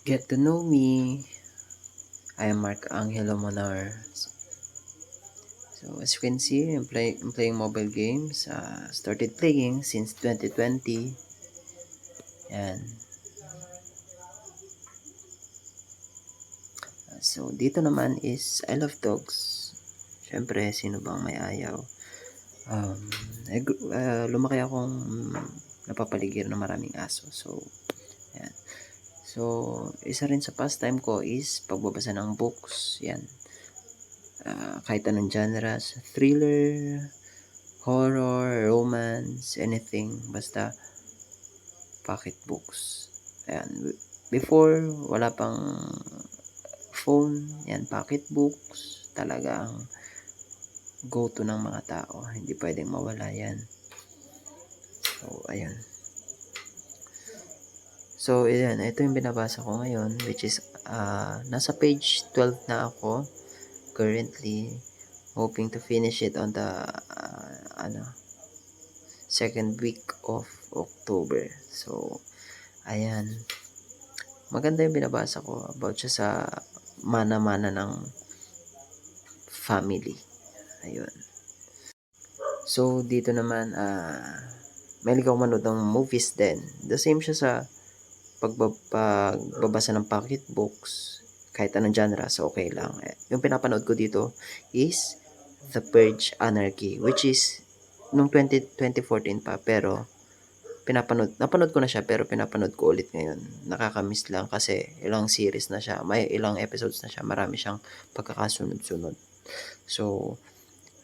Get to know me. I am Mark Angelo Monar. So as you can see, I'm playing mobile games. Started playing since 2020. And so dito naman is I love dogs. Siyempre, sino bang may ayaw? Um, Lumaki akong napapaligiran ng maraming aso. So, yan. So, isa rin sa pastime ko is pagbabasa ng books. Yan. Kahit anong genres, thriller, horror, romance, anything, basta pocket books. Ayan. Before, wala pang phone, yan, pocket books, talaga ang go-to ng mga tao. Hindi pwedeng mawala yan. So, ayan. So, ayan, ito yung binabasa ko ngayon, which is, nasa page 12 na ako, currently, hoping to finish it on the, second week of October. So, ayan. Maganda yung binabasa ko about siya sa mana-mana ng family. Ayun. So, dito naman, mahilig ako manood ng movies din. The same siya sa pagbabasa ng pocket books. Kahit anong genre, so okay lang. Yung pinapanood ko dito is The Purge Anarchy, which is nung 2014 pa, pero napanood ko na siya, pero pinapanood ko ulit ngayon. Nakakamiss lang kasi ilang series na siya, may ilang episodes na siya, marami siyang pagkakasunod-sunod. So,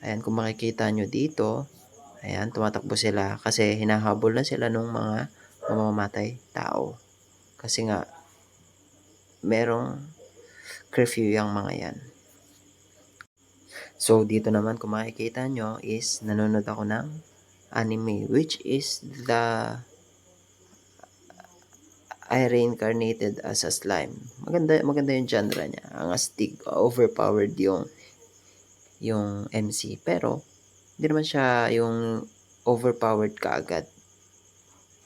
ayan, kung makikita nyo dito, ayan, tumatakbo sila kasi hinahabol na sila ng mga mamamatay tao. Kasi nga, merong curfew yung mga yan. So, dito naman kung makikita nyo is nanonood ako ng anime, which is the I reincarnated as a slime. Maganda yung genre niya. Ang astig, overpowered yung MC. Pero, hindi naman siya yung overpowered kaagad.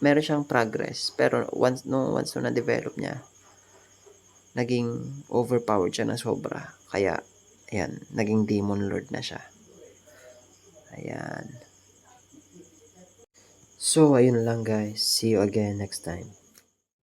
Meron siyang progress. Pero, once na-develop niya, naging overpowered siya na sobra. Kaya, ayan, naging demon lord na siya. Ayan. So, ayun lang guys. See you again next time.